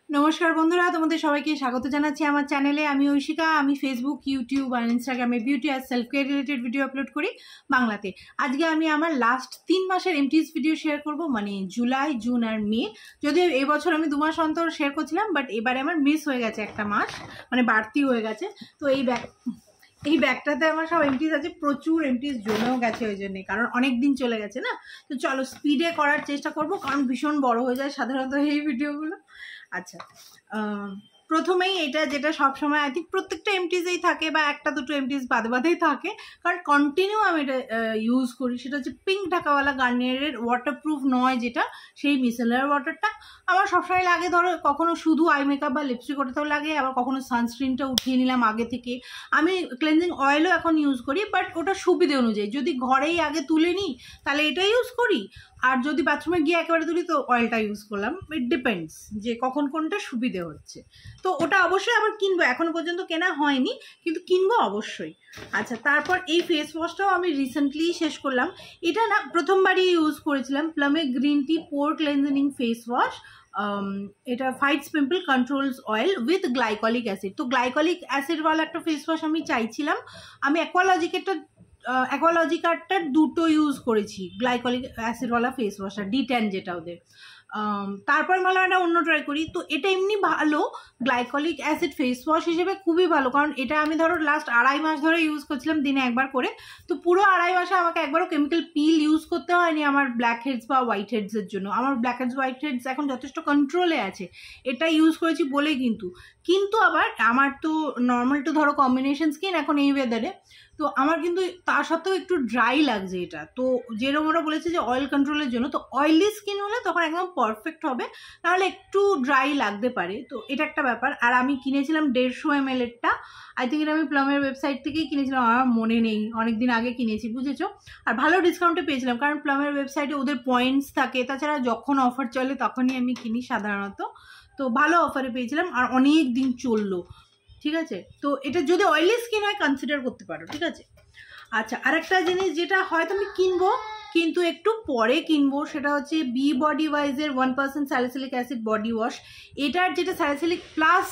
নমস্কার বন্ধুরা, তোমাদের সবাইকে স্বাগত জানাচ্ছি আমার চ্যানেলে। আমি ঐশিকা। আমি ফেসবুক, ইউটিউব আর ইনস্টাগ্রামে বিউটি আর self care related video upload করি বাংলাতে। আজকে আমি আমার লাস্ট 3 মাসের এমটিএস ভিডিও শেয়ার করব, মানে জুলাই, জুন আর মে। যদিও এই বছর আমি 2 মাস অন্তর শেয়ার করছিলাম, বাট এবারে আমার মিস হয়ে গেছে একটা মাস, মানে বাড়তি হয়ে গেছে। তো এই ব্যাগটাতে আমার সব এমটিএস আছে, প্রচুর এমটিএস জমেও গেছে ওই জন্যে, কারণ অনেক দিন চলে গেছে না। তো চলো স্পিডে করার চেষ্টা করব, কারণ ভীষণ বড় হয়ে যায় সাধারণত এই ভিডিওগুলো। আচ্ছা, প্রথমেই এটা যেটা সবসময় আই থিঙ্ক প্রত্যেকটা এমটিজেই থাকে, বা একটা দুটো এমটিজ বাদে বাদেই থাকে, কারণ কন্টিনিউ আমি এটা ইউজ করি। সেটা হচ্ছে পিঙ্ক ঢাকাওয়ালা গার্নিয়ারের ওয়াটারপ্রুফ নয় যেটা, সেই মিসেলার ওয়াটারটা আমার সবসময় লাগে। ধরো কখনো শুধু আই মেকআপ বা লিপস্টিক ওটাতেও লাগে, আবার কখনো সানস্ক্রিনটা উঠিয়ে নিলাম আগে থেকে। আমি ক্লেনজিং অয়েলও এখন ইউজ করি, বাট ওটা সুবিধে অনুযায়ী। যদি ঘরেই আগে তুলে নিই তাহলে এটা ইউজ করি, আর যদি বাথরুমে গিয়ে একেবারে তুলি তো অয়েলটা ইউজ করলাম। ইট ডিপেন্ডস যে কখন কোনটা সুবিধে হচ্ছে। তো ওটা অবশ্যই আবার কিনবো, এখনো পর্যন্ত কেনা হয়নি, কিন্তু কিনবো অবশ্যই। আচ্ছা, তারপর এই ফেস ওয়াশটাও আমি রিসেন্টলি শেষ করলাম। এটা না প্রথমবারই ইউজ করেছিলাম, প্লামে গ্রিন টি পোর ক্লেনজিং ফেস ওয়াশ। এটা fights pimple controls oil with glycolic acid. তো গ্লাইকলিক অ্যাসিডওয়ালা একটা ফেস ওয়াশ আমি চাইছিলাম। আমি অ্যাকোয়ালজিকারটার দুটো ইউজ করেছি, গ্লাইকলিক অ্যাসিডওয়ালা ফেস ওয়াশটা, D10 যেটা ওদের। তারপর ভালো একটা অন্য ট্রাই করি। তো এটা এমনি ভালো, গ্লাইকলিক অ্যাসিড ফেস ওয়াশ হিসেবে খুবই ভালো, কারণ এটা আমি ধরো লাস্ট 2.5 মাস ধরে ইউজ করছিলাম দিনে একবার করে। তো পুরো 2.5 মাসে আমাকে একবারও কেমিক্যাল পিল ইউজ করতে হয়নি আমার ব্ল্যাক হেডস বা হোয়াইট হেডসের জন্য। আমার ব্ল্যাক হেডস হোয়াইট হেডস এখন যথেষ্ট কন্ট্রোলে আছে, এটা ইউজ করেছি বলেই। কিন্তু আবার আমার তো নর্মাল টু ধরো কম্বিনেশন স্কিন এখন এই ওয়েদারে, তো আমার কিন্তু তা সত্ত্বেও একটু ড্রাই লাগছে এটা। তো যেরকম ওরা বলেছে যে অয়েল কন্ট্রোলের জন্য, তো অয়েলি স্কিন হলে তখন একদম পারফেক্ট হবে, নাহলে একটু ড্রাই লাগতে পারে। তো এটা একটা ব্যাপার। আর আমি কিনেছিলাম 150 ml এরটা, আই থিঙ্ক এটা আমি প্লামের ওয়েবসাইট থেকেই কিনেছিলাম, আমার মনে নেই, অনেকদিন আগে কিনেছি, বুঝেছো। আর ভালো ডিসকাউন্টে পেয়েছিলাম, কারণ প্লামের ওয়েবসাইটে ওদের পয়েন্টস থাকে, তাছাড়া যখন অফার চলে তখনই আমি কিনি সাধারণত। তো ভালো অফারে পেয়েছিলাম, আর অনেক দিন চললো, ঠিক আছে। তো এটা যদি অয়েলি স্কিন হয় কনসিডার করতে পারো, ঠিক আছে। আচ্ছা, আরেকটা জিনিস যেটা হয়তো আমি কিনবো, কিন্তু একটু পরে কিনবো, সেটা হচ্ছে বি বডি ওয়াইজের 1% স্যালিসিলিক অ্যাসিড বডি ওয়াশ। এটার যেটা স্যালিসিলিক প্লাস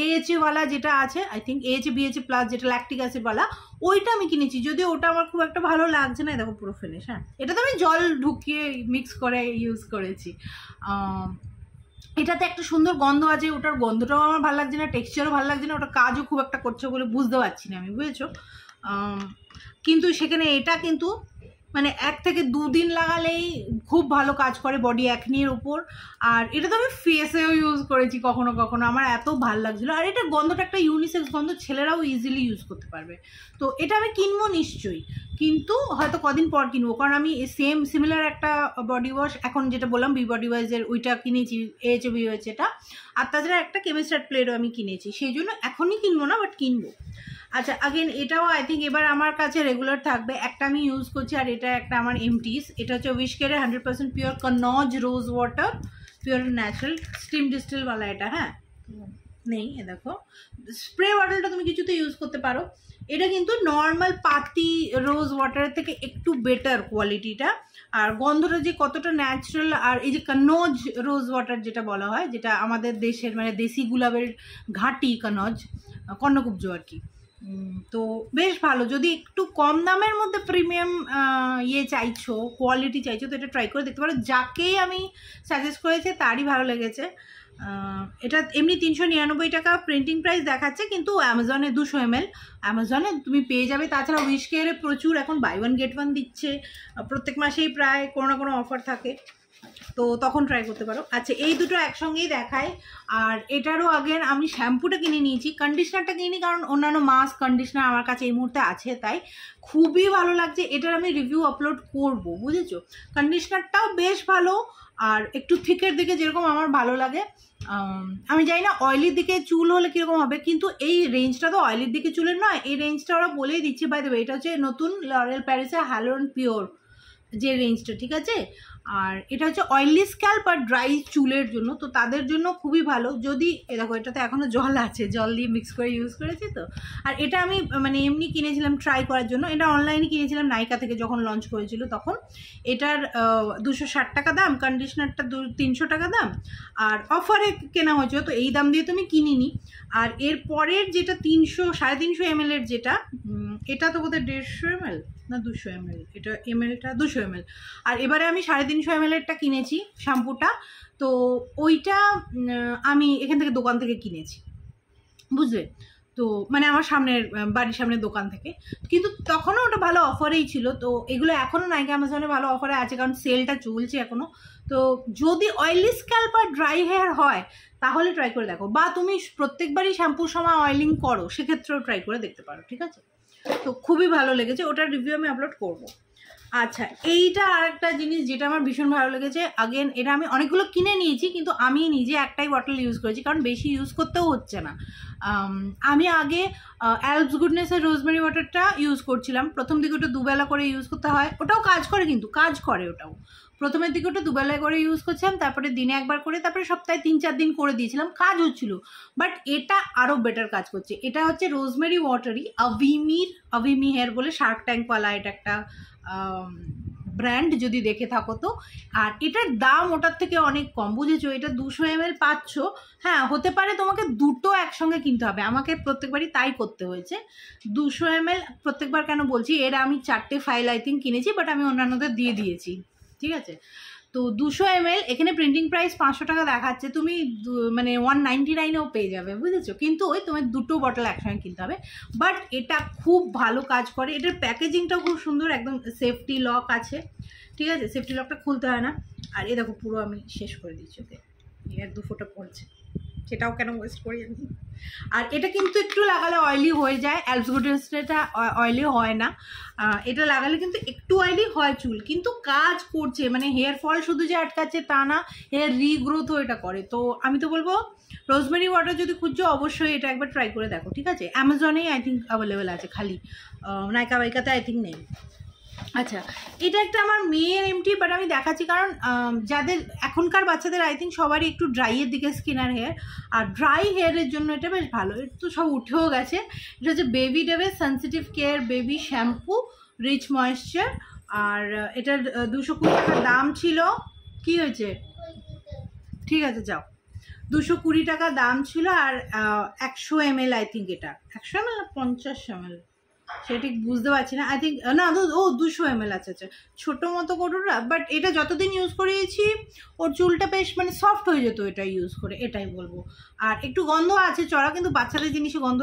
AHA ওয়ালা যেটা আছে, I think AHA BHA plus যেটা ল্যাকটিক অ্যাসিডওয়ালা, ওইটা আমি কিনেছি। যদিও ওটা আমার খুব একটা ভালো লাগছে না, দেখো পুরো ফিনিশ। হ্যাঁ, এটা তো আমি জল ঢুকিয়ে মিক্স করে ইউজ করেছি। এটাতে একটা সুন্দর গন্ধ আছে, ওটার গন্ধটাও আমার ভালো লাগছে না, টেক্সচারও ভালো লাগছে না, ওটা কাজও খুব একটা করছে বলে বুঝতে পারছি না আমি, বুঝেছো। কিন্তু সেখানে এটা কিন্তু মানে 1 থেকে 2 দিন লাগালেই খুব ভালো কাজ করে বডি অ্যাকনির উপর। আর এটা তো আমি ফেসেও ইউজ করেছি কখনো কখনো, আমার এত ভালো লাগছিলো। আর এটা গন্ধটা একটা ইউনিসেক্স গন্ধ, ছেলেরাও ইজিলি ইউজ করতে পারবে। তো এটা আমি কিনবো নিশ্চয়ই, কিন্তু হয়তো কদিন পর কিনবো, কারণ আমি সিমিলার একটা বডি ওয়াশ এখন যেটা বললাম বি বডি ওয়াইজের, ওইটা কিনেছি, AHA BHA এটা। আর তাছাড়া একটা কেমিস্ট্রাট প্লেটও আমি কিনেছি, সেই জন্য এখনই কিনবো না, বাট কিনবো। আচ্ছা, আগেন এটাও আই থিঙ্ক এবার আমার কাছে রেগুলার থাকবে। একটা আমি ইউজ করছি, আর এটা একটা আমার এমটিস। এটা হচ্ছে উইশ কেয়ারের 100% pure Kannauj rose water, pure natural steam ডিস্টিলওয়ালা এটা। হ্যাঁ, নেই, এ দেখো স্প্রে ওয়াটারটা তুমি কিছুতে ইউজ করতে পারো। এটা কিন্তু নর্মাল পাতি রোজ ওয়াটারের থেকে একটু বেটার কোয়ালিটিটা, আর গন্ধটা যে কতটা ন্যাচারাল। আর এই যে কনজ রোজ ওয়াটার যেটা বলা হয়, যেটা আমাদের দেশের মানে দেশি গুলাবের ঘাঁটি কনজ, কর্ণকুব্জ আর কি। তো বেশ ভালো। যদি একটু কম দামের মধ্যে প্রিমিয়াম চাইছো, কোয়ালিটি চাইছো, তো এটা ট্রাই করে দেখতে পারো। যাকেই আমি সাজেস্ট করেছি তারই ভালো লেগেছে। এটা এমনি 399 টাকা প্রিন্টিং প্রাইস দেখাচ্ছে, কিন্তু অ্যামাজনে 200 ml অ্যামাজনে তুমি পেয়ে যাবে। তাছাড়া উইশ কেয়ারে প্রচুর এখন বাই 1 get 1 দিচ্ছে, প্রত্যেক মাসেই প্রায় কোনো না কোনো অফার থাকে, তো তখন ট্রাই করতে পারো। আচ্ছা, এই দুটো একসঙ্গেই দেখায়। আর এটারও আগের আমি শ্যাম্পুটা কিনে নিয়েছি, কন্ডিশনারটা কিনি, কারণ অন্যান্য মাস্ক কন্ডিশনার আমার কাছে এই মুহূর্তে আছে, তাই খুবই ভালো লাগছে। এটার আমি রিভিউ আপলোড করব, বুঝেছো। কন্ডিশনারটাও বেশ ভালো, আর একটু থিকের দিকে যেরকম আমার ভালো লাগে। আমি জানি না অয়েলির দিকে চুল হলে কীরকম হবে, কিন্তু এই রেঞ্জটা তো অয়েলির দিকে চুলের নয়, এই রেঞ্জটা ওরা বলেই দিচ্ছে। বাই দ্য ওয়ে, এটা হচ্ছে নতুন লরিয়াল প্যারিসের হ্যালোরন পিওর যে রেঞ্জটা, ঠিক আছে। আর এটা হচ্ছে অয়েলি স্ক্যাল্প আর ড্রাই চুলের জন্য, তো তাদের জন্য খুবই ভালো। যদি দেখো এটাতে এখনও জল আছে, জল দিয়ে মিক্স করে ইউজ করেছি তো। আর এটা আমি মানে এমনি কিনেছিলাম ট্রাই করার জন্য, এটা অনলাইনে কিনেছিলাম নাইকা থেকে যখন লঞ্চ করেছিল তখন। এটার 260 টাকা দাম, কন্ডিশনারটা 300 টাকা দাম, আর অফারে কেনা হয়েছিল তো এই দাম দিয়ে তো আমি কিনিনি। আর এর পরের যেটা 300-350 ml এর যেটা, এটা তো বোধহয় 150 ml না 200 ml, এটা mlটা 200 ml। আর এবারে আমি 350 ml এরটা কিনেছি শ্যাম্পুটা, তো ওইটা আমি এখান থেকে দোকান থেকে কিনেছি, বুঝলে তো, মানে আমার সামনের বাড়ির সামনের দোকান থেকে। কিন্তু তখনও ওটা ভালো অফারেই ছিল। তো এগুলো এখনও নাইকা অ্যামাজনে ভালো অফারে আছে, কারণ সেলটা চলছে এখনও। তো যদি অয়েলি স্ক্যাল্প আর ড্রাই হেয়ার হয় তাহলে ট্রাই করে দেখো, বা তুমি প্রত্যেকবারই শ্যাম্পুর সময় অয়েলিং করো সেক্ষেত্রেও ট্রাই করে দেখতে পারো, ঠিক আছে। তো খুবই ভালো লেগেছে, ওটার রিভিউ আমি আপলোড করব। আচ্ছা, এইটা আরেকটা জিনিস যেটা আমার ভীষণ ভালো লেগেছে। আগেন এটা আমি অনেকগুলো কিনে নিয়েছি, কিন্তু আমি নিজে একটাই বটল ইউজ করেছি, কারণ বেশি ইউজ করতেও হচ্ছে না। আমি আগে অ্যালপস গুডনেসের রোজমেরি ওয়াটারটা ইউজ করছিলাম। প্রথম দিকে ওটা দুবেলা করে ইউজ করতে হয়, ওটাও কাজ করে, কিন্তু কাজ করে ওটাও। প্রথমের দিকে ওটা দুবেলা করে ইউজ করছিলাম, তারপরে দিনে একবার করে, তারপরে সপ্তাহে 3-4 দিন করে দিয়েছিলাম, কাজ হচ্ছিল। বাট এটা আরও বেটার কাজ করছে। এটা হচ্ছে রোজমেরি ওয়াটারই, আভিমি হেয়ার বলে শার্ক ট্যাঙ্কওয়ালা, এটা একটা ব্র্যান্ড, যদি দেখে থাকো তো। আর এটার দাম ওটার থেকে অনেক কম, বুঝেছো। এটা 200 ml পাচ্ছ। হ্যাঁ, হতে পারে তোমাকে দুটো একসঙ্গে কিনতে হবে, আমাকে প্রত্যেকবারই তাই করতে হয়েছে। 200 ml প্রত্যেকবার কেন বলছি, এর আমি 4টে ফাইল আই থিঙ্ক কিনেছি, বাট আমি অন্যান্যদের দিয়ে দিয়েছি, ঠিক আছে। তো 200 ml এখানে প্রিন্টিং প্রাইস 500 টাকা দেখাচ্ছে, তুমি মানে 199-এও পেয়ে যাবে, বুঝেছো। কিন্তু ওই তোমার দুটো বটল একসঙ্গে কিনতে হবে। বাট এটা খুব ভালো কাজ করে, এটার প্যাকেজিংটাও খুব সুন্দর, একদম সেফটি লক আছে, ঠিক আছে। সেফটি লকটা খুলতে হয় না। আর এ দেখো পুরো আমি শেষ করে দিচ্ছি, ওকে 1-2 ফোঁটা পড়ছে, সেটাও কেন ওয়েস্ট করি আমি। আর এটা কিন্তু একটু লাগালে অয়েলি হয়ে যায়, অ্যালপস গুডনেসটা অয়েলি হয় না। এটা লাগালে কিন্তু একটু অয়েলি হয় চুল, কিন্তু কাজ করছে, মানে হেয়ার ফল শুধু যে আটকাচ্ছে তা না, হেয়ার রিগ্রোথও এটা করে। তো আমি তো বলবো রোজমেরি ওয়াটার যদি খুঁজছো অবশ্যই এটা একবার ট্রাই করে দেখো, ঠিক আছে। অ্যামাজনেই আই থিঙ্ক অ্যাভেলেবেল আছে, খালি নাইকা বাইকাতে আই থিঙ্ক নেই। আচ্ছা, এটা একটা আমার মেয়ের এমটি, বাট আমি দেখাচ্ছি কারণ যাদের এখনকার বাচ্চাদের আই থিঙ্ক সবারই একটু ড্রাইয়ের দিকে স্কিন আর হেয়ার, আর ড্রাই হেয়ারের জন্য এটা বেশ ভালো। একটু সব উঠেও গেছে। এটা হচ্ছে বেবি ডেভের sensitive care baby shampoo rich moisture. আর এটার 220 টাকা দাম ছিল। কি হয়েছে? ঠিক আছে, যাও। 220 টাকা দাম ছিল। আর 100 ml আই থিঙ্ক, এটা 100 ml না 50 ml সেটা ঠিক বুঝতে পারছি না। আই থিঙ্ক না, 200 ml। আচ্ছা আচ্ছা, ছোটো মতো কটুরা। বাট এটা যতদিন ইউজ করেছি ওর চুলটা বেশ মানে সফট হয়ে যেত এটা ইউজ করে, এটাই বলবো। আর একটু গন্ধ আছে চড়া, কিন্তু বাচ্চাদের জিনিসে গন্ধ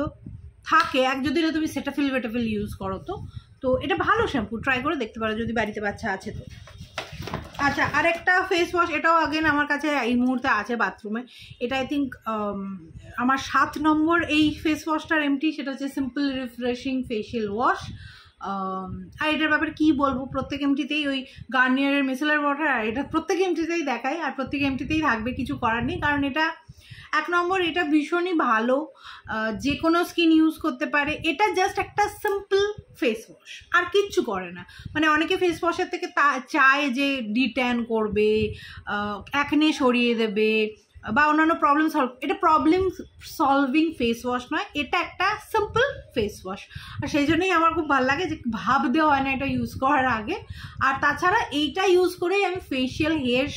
থাকে, যদি না তুমি সেটাফিল বেটাফিল ইউজ করো তো। তো এটা ভালো শ্যাম্পু, ট্রাই করে দেখতে পারো যদি বাড়িতে বাচ্চা আছে তো। আচ্ছা, আরেকটা ফেস ওয়াশ, এটাও আগেন আমার কাছে এই মুহূর্তে আছে বাথরুমে। এটা আই থিঙ্ক আমার 7 নম্বর এই ফেস ওয়াশটার এমটি, সেটা হচ্ছে সিম্পল রিফ্রেশিং ফেশিয়াল ওয়াশ। আর এটার ব্যাপারে কী বলবো, প্রত্যেক এমটিতেই ওই গার্নিয়ারের মিসেলার ওয়াটার, আর এটা প্রত্যেক এমটিতেই দেখায়, আর প্রত্যেক এমটিতেই থাকবে, কিছু করার নেই। কারণ এটা 1 নম্বর, এটা ভীষণই ভালো, যে কোনো স্কিন ইউজ করতে পারে। এটা জাস্ট একটা সিম্পল ফেস ওয়াশ, আর কিচ্ছু করে না। মানে অনেকে ফেস ওয়াশের থেকে চায় যে ডিট্যান করবে, অ্যাকনে সরিয়ে দেবে, বা অন্যান্য প্রবলেম সলভ। এটা প্রবলেম সলভিং ফেস ওয়াশ নয়, এটা একটা সিম্পল ফেস ওয়াশ। আর সেই জন্যই আমার খুব ভালো লাগে যে ভাবতে হয় না এটা ইউজ করার আগে। আর তাছাড়া এইটা ইউজ করেই আমি ফেশিয়াল হেয়ার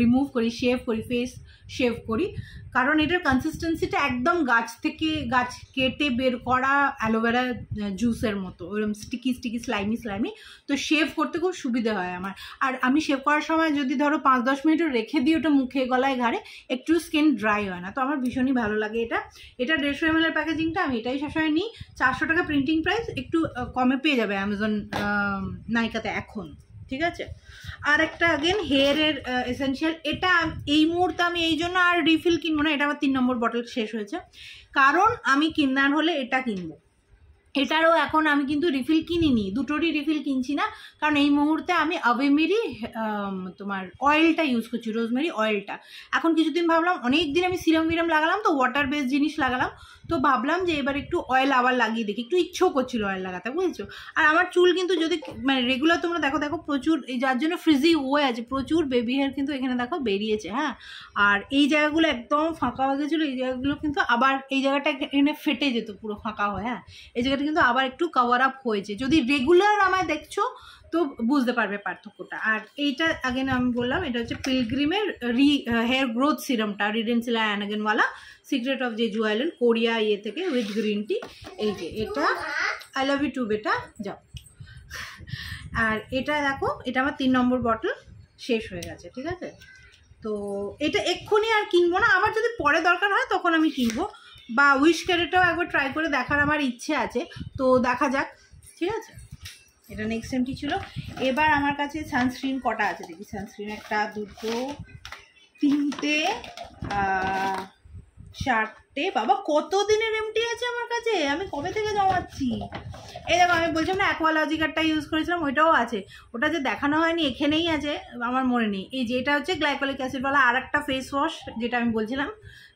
রিমুভ করি, শেভ করি, ফেস শেভ করি। কারণ এটার কনসিস্টেন্সিটা একদম গাছ কেটে বের করা অ্যালোভেরা জুসের মতো, ওরকম স্টিকি স্লাইমি। তো শেভ করতে খুব সুবিধা হয় আমার। আর আমি শেভ করার সময় যদি ধরো 5-10 মিনিট রেখে দিই ওটা মুখে গলায় ঘাড়ে, একটু স্কিন ড্রাই হয় না। তো আমার ভীষণই ভালো লাগে এটা। 150 ml প্যাকেজিংটা, আমি এটাই সবসময় নিই। 400 টাকা প্রিন্টিং প্রাইস, একটু কমে পেয়ে যাবে অ্যামাজন নাইকাতে এখন, ঠিক আছে। আর একটা আগেন হেয়ারের এসেনশিয়াল, এটা এই মুহূর্তে আমি এই জন্য আর রিফিল কিনবো না, এটা আমার 3 নম্বর বটল শেষ হয়েছে, কারণ আমি কিনার হলে এটা কিনবো। এটারও এখন আমি কিন্তু রিফিল কিনিনি, দুটোরই রিফিল কিনছি না, কারণ এই মুহূর্তে আমি আভেমেরি তোমার অয়েলটা ইউজ করছি, রোজমেরি অয়েলটা। এখন কিছুদিন ভাবলাম, অনেক দিন আমি সিরাম বিরাম লাগালাম, তো ওয়াটার বেস জিনিস লাগালাম, তো ভাবলাম যে এবার একটু অয়েল আবার লাগিয়ে দেখি, একটু ইচ্ছেও করছিল অয়েল লাগাতে, বুঝেছো। আর আমার চুল কিন্তু যদি মানে রেগুলার তোমরা দেখো প্রচুর, এই যার জন্য ফ্রিজি হয়ে আছে, প্রচুর বেবি হেয়ার কিন্তু এখানে দেখো বেরিয়েছে, হ্যাঁ। আর এই জায়গাগুলো একদম ফাঁকা হয়ে গেছিলো, এই জায়গাগুলো কিন্তু আবার, এই জায়গাটা এখানে ফেটে যেত পুরো ফাঁকা হয়, হ্যাঁ, এই জায়গাটা কিন্তু আবার একটু কভার আপ হয়েছে। যদি রেগুলার আমায় দেখছো তো বুঝতে পারবে পার্থক্যটা। আর এইটা আগেন আমি বললাম, এটা হচ্ছে পিলগ্রিমের হেয়ার গ্রোথ সিরামটা, রিডেন্সিলা অ্যানাগেনওয়ালা, secret of Jeju Island, Korea ইয়ে থেকে, উইথ গ্রিন টি। এই যে এটা আই লাভ ইউ টু বেটা, যাও। আর এটা দেখো, এটা আমার 3 নম্বর বটল শেষ হয়ে গেছে, ঠিক আছে। তো এটা এক্ষুনি আর কিনবো না, আবার যদি পরে দরকার হয় তখন আমি কিনবো, বা উইশ ক্যারেটটাও একবার ট্রাই করে দেখার আমার ইচ্ছে আছে, তো দেখা যাক, ঠিক আছে। এটা নেক্সট এমটি ছিল। এবার আমার কাছে সানস্ক্রিন কটা আছে দেখি, সানস্ক্রিন 1 2 3 4টে, বাবা কত দিনের এমটি আছে আমার কাছে, আমি কবে থেকে জমাচ্ছি। এই দেখো, আমি বলছিলাম না অ্যাকোয়ালজিকারটা ইউজ করেছিলাম, ওইটাও আছে, ওটা যে দেখানো হয়নি এখানেই আছে, আমার মনে নেই। এই যে এটা হচ্ছে গ্লাইকোলিক অ্যাসিডওয়ালা আর একটা ফেস ওয়াশ, যেটা আমি বলছিলাম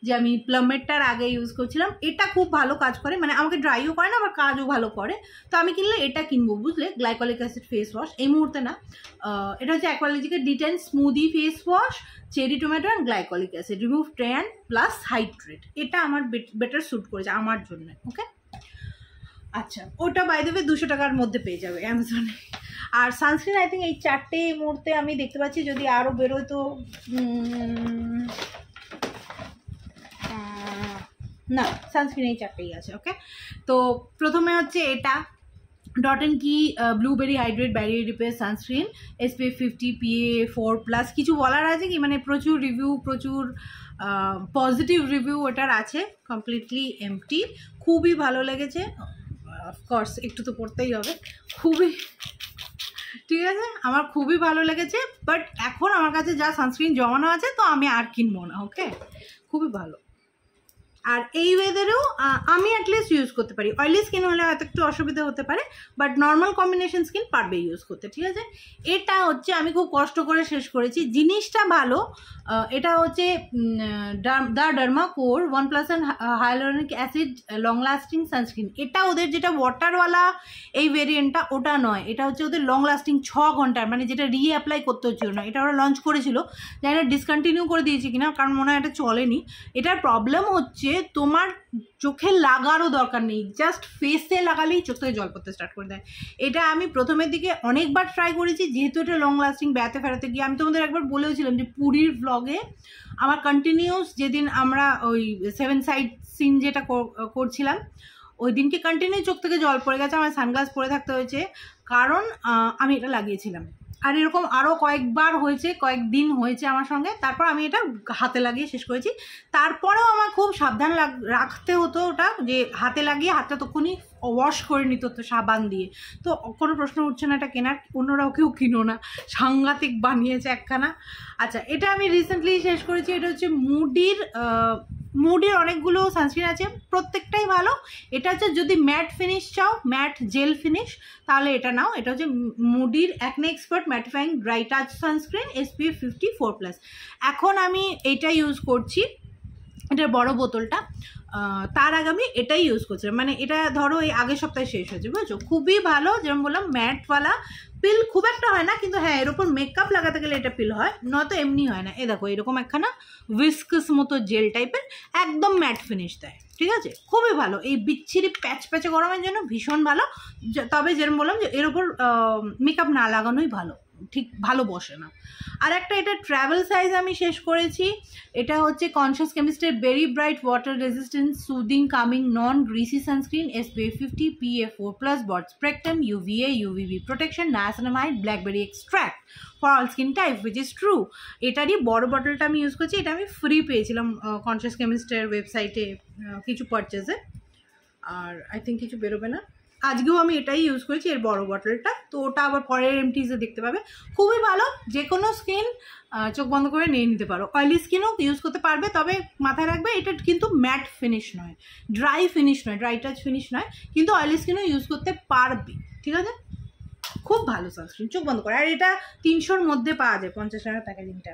যে আমি প্লামেটটার আগে ইউজ করছিলাম, এটা খুব ভালো কাজ করে, মানে আমাকে ড্রাইও করে না, আবার কাজও ভালো করে। তো আমি কিনলে এটা কিনবো, বুঝলে, গ্লাইকোলিক অ্যাসিড ফেস ওয়াশ, এই মুহূর্তে না। এটা হচ্ছে অ্যাকোয়ালজিকার detan smoothie face wash, cherry tomato and glycolic acid, remove tan plus hydrate. এটা আমার বেটার স্যুট করেছে আমার জন্য, ওকে। আচ্ছা, ওটা বাই দ্য ওয়ে 200 টাকার মধ্যে পেয়ে যাবে অ্যামাজনে। আর সানস্ক্রিন আই থিঙ্ক এই 4টে এই মুহূর্তে আমি দেখতে পাচ্ছি, যদি আরও বেরোয় তো না, সানস্ক্রিন এই 4টেই আছে, ওকে। তো প্রথমে হচ্ছে এটা ডট এন্ড কি blueberry hydrate barrier repair sunscreen, SPF 50 PA++। কিছু বলার আছে কি, মানে প্রচুর রিভিউ, প্রচুর পজিটিভ রিভিউ ওটার আছে, কমপ্লিটলি এমটি, খুবই ভালো লেগেছে। অফকোর্স একটু তো পড়তেই হবে, খুবই, ঠিক আছে, আমার খুবই ভালো লেগেছে। বাট এখন আমার কাছে যা সানস্ক্রিন জমানো আছে, তো আমি আর কিনবো না, ওকে, খুবই ভালো। আর এই ওয়েদারেও আমি অ্যাটলিস্ট ইউজ করতে পারি, অয়েলি স্কিন হলে হয়তো একটু অসুবিধা হতে পারে, বাট নর্মাল কম্বিনেশন স্কিন পারবে ইউজ করতে, ঠিক আছে। এটা হচ্ছে আমি খুব কষ্ট করে শেষ করেছি, জিনিসটা ভালো। এটা হচ্ছে দ্য ডার্মাকোর 1+ hyaluronic acid long lasting sunscreen. এটা ওদের যেটা ওয়াটারওয়ালা এই ভেরিয়েন্টটা, ওটা নয়, এটা হচ্ছে ওদের লং লাস্টিং 6 ঘন্টার, মানে যেটা রিঅ্যাপ্লাই করতে হচ্ছিল না। এটা ওরা লঞ্চ করেছিল, জানি না ডিসকন্টিনিউ করে দিয়েছে কিনা, কারণ মনে হয় এটা চলেনি। এটার প্রবলেম হচ্ছে তোমার চোখে লাগারও দরকার নেই, জাস্ট ফেসে লাগালেই চোখ থেকে জল পড়তে স্টার্ট করে দেয়। এটা আমি প্রথমের দিকে অনেকবার ট্রাই করেছি, যেহেতু এটা লং লাস্টিং, বেড়াতে ফেরাতে গিয়ে আমি তোমাদের একবার বলেওছিলাম যে পুরীর ব্লগে আমার কন্টিনিউস, যেদিন আমরা ওই 7 সাইড সিন যেটা করছিলাম, ওই দিনকে কন্টিনিউ চোখ থেকে জল পড়ে গেছে, আমার সানগ্লাস পরে থাকতে হয়েছে, কারণ আমি এটা লাগিয়েছিলাম। আর এরকম আরও কয়েকবার হয়েছে, কয়েকদিন হয়েছে আমার সঙ্গে, তারপর আমি এটা হাতে লাগিয়ে শেষ করেছি। তারপরেও আমার খুব সাবধান রাখতে হতো ওটা, যে হাতে লাগিয়ে হাতটা তখনই ওয়াশ করে নিতে হতো সাবান দিয়ে। তো কোনো প্রশ্ন উঠছে না এটা কেনার, অন্যরাও কেউ কিনো না, সাংঘাতিক বানিয়েছে একখানা। আচ্ছা, এটা আমি রিসেন্টলি শেষ করেছি, এটা হচ্ছে মুডির অনেকগুলো সানস্ক্রিন আছে, প্রত্যেকটাই ভালো। এটা হচ্ছে যদি ম্যাট ফিনিশ চাও, ম্যাট জেল ফিনিশ, তাহলে এটা নাও। এটা হচ্ছে মুডির acne expert mattifying dry touch sunscreen, SPF 50 4+। এখন আমি এটা ইউজ করছি, এটার বড় বোতলটা। তার আগে আমি এটাই ইউজ করছিলাম, মানে এটা ধরো এই আগের সপ্তাহে শেষ হয়েছে, বুঝেছো, খুবই ভালো। যেরকম বললাম ম্যাটওয়ালা, পিল খুব একটা হয় না, কিন্তু হ্যাঁ এর ওপর মেকআপ লাগাতে গেলে এটা পিল হয়, নয়তো এমনি হয় না। এ দেখো এরকম একখানা উইস্কস মতো জেল টাইপের, একদম ম্যাট ফিনিশ দেয়, ঠিক আছে, খুবই ভালো। এই বিচ্ছিরি প্যাচে গরমের জন্য ভীষণ ভালো। তবে যেরকম বললাম যে এর ওপর মেকআপ না লাগানোই ভালো, ঠিক ভালো বসে না। আর একটা এটা ট্রাভেল সাইজ আমি শেষ করেছি, এটা হচ্ছে কনসিয়াস কেমিস্টের berry bright water resistance soothing calming non greasy sunscreen, SPF 50 PA++ broad spectrum, UVA UVB protection, niacinamide blackberry extract for all skin type, which is true. এটারই বড় বটলটা আমি ইউজ করছি, এটা আমি ফ্রি পেয়েছিলাম কনসিয়াস কেমিস্টের ওয়েবসাইটে কিছু পারচেজে, আর আই থিঙ্ক কিছু বেরোবে না, আজকেও আমি এটাই ইউজ করেছি, এর বড় বটলটা। তো ওটা আবার পরের এমটিজে দেখতে পাবে। খুবই ভালো, যে কোনো স্কিন চোখ বন্ধ করে নিয়ে নিতে পারো। অয়েলি স্কিনও ইউজ করতে পারবে, তবে মাথায় রাখবে এটা কিন্তু ম্যাট ফিনিশ নয়, ড্রাই ফিনিশ নয়, ড্রাই টাচ ফিনিশ নয়, কিন্তু অয়েলি স্কিনও ইউজ করতে পারবে, ঠিক আছে? খুব ভালো সানস্ক্রিন, চোখ বন্ধ করে। আর এটা 300-র মধ্যে পাওয়া যায়, 50 টাকার প্যাকেজিংটা।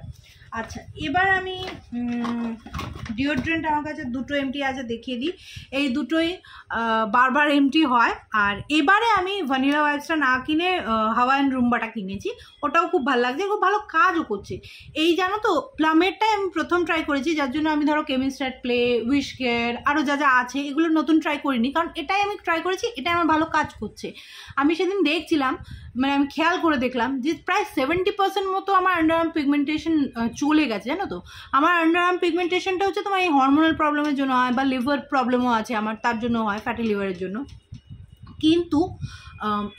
আচ্ছা, এবার আমি ডিওড্রেন্ট আমার কাছে দুটো এমটি আছে, দেখিয়ে দিই। এই দুটোই বারবার এমটি হয়। আর এবারে আমি ভ্যানিলা ওয়াইপসটা না কিনে হাওয়াইয়ান রুম্বাটা কিনেছি, ওটাও খুব ভালো লাগছে, খুব ভালো কাজও করছে। এই জানো তো, প্লামেরটাই আমি প্রথম ট্রাই করেছি, যার জন্য আমি ধরো কেমিস্টার প্লে, উইশ কেয়ার, আরও যা যা আছে এগুলো নতুন ট্রাই করিনি, কারণ এটাই আমি ট্রাই করেছি, এটাই আমার ভালো কাজ করছে। আমি সেদিন দেখছিলাম, মানে আমি খেয়াল করে দেখলাম যে প্রায় 70% মতো আমার আন্ডার আর্ম পিগমেন্টেশন চলে গেছে, জানো তো। আমার আন্ডার আর্ম পিগমেন্টেশনটা হচ্ছে তোমার এই হরমোনাল প্রবলেমের জন্য হয়, বা লিভার প্রবলেমও আছে আমার, তার জন্য হয়, ফ্যাটি লিভারের জন্য। কিন্তু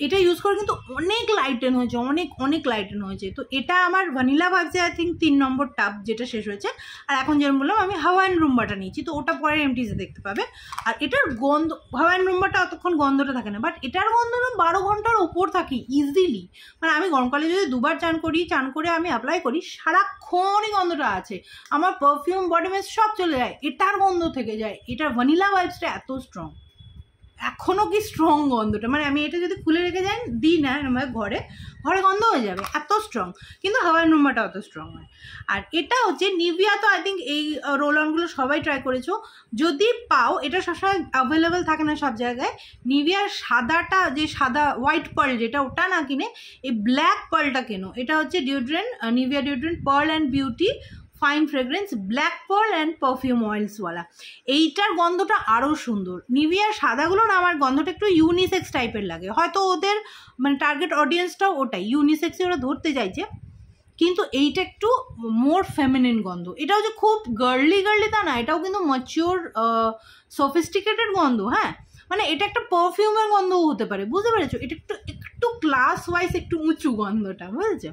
এটা ইউজ করে কিন্তু অনেক লাইটেন হয়েছে, অনেক অনেক লাইটেন হয়েছে। তো এটা আমার ভ্যানিলা ভাবছে আই থিঙ্ক 3 নম্বর টাব যেটা শেষ হয়েছে। আর এখন যেরকম বললাম আমি হাওয়াইয়ান রুম্বাটা নিয়েছি, তো ওটা পরে এমটিসে দেখতে পাবে। আর এটার গন্ধ, হাওয়াইয়ান রুম্বাটা অতক্ষণ গন্ধটা থাকে না, বাট এটার গন্ধ না 12 ঘন্টার ওপর থাকে ইজিলি। মানে আমি গরমকালে যদি 2বার চান করে আমি অ্যাপ্লাই করি, সারাক্ষণই গন্ধটা আছে। আমার পারফিউম, বডি মিস্ট সব চলে যায়, এটার গন্ধ থেকে যায়। এটার ভ্যানিলা ভাইবসটা এত স্ট্রং, এখনও কি স্ট্রং গন্ধটা, মানে আমি এটা যদি খুলে রেখে যাই, দিই না আমার ঘরে গন্ধ হয়ে যাবে, এত স্ট্রং। কিন্তু হাওয়াইয়ান রুম্বাটা অত স্ট্রং হয়। আর এটা হচ্ছে নিভিয়া, তো আই থিঙ্ক এই রোল অনগুলো সবাই ট্রাই করেছো, যদি পাও। এটা সবসময় অ্যাভেলেবেল থাকে না সব জায়গায়। নিভিয়ার সাদাটা, যে সাদা হোয়াইট পার্ল যেটা, ওটা না কিনে এই ব্ল্যাক পার্লটা কেনো। এটা হচ্ছে deodorant, Nivea deodorant pearl and beauty fine fragrance black pearl and perfume অয়েলসওয়ালা। এইটার গন্ধটা আরও সুন্দর। নিভিয়ার সাদাগুলো না আমার গন্ধটা একটু ইউনিসেক্স টাইপের লাগে, হয়তো ওদের মানে টার্গেট অডিয়েন্সটাও ওটাই, ইউনিসেক্সে ওরা ধরতে চাইছে। কিন্তু এইটা একটু মোর ফেমিনিন গন্ধ। এটাও যে খুব গার্লি তা না, এটাও কিন্তু ম্যাচিওর সফিস্টিকেটেড গন্ধ। হ্যাঁ, মানে এটা একটা পারফিউমের গন্ধও হতে পারে, বুঝতে পেরেছো? এটা একটু ক্লাস ওয়াইজ একটু উঁচু গন্ধটা, বুঝেছো?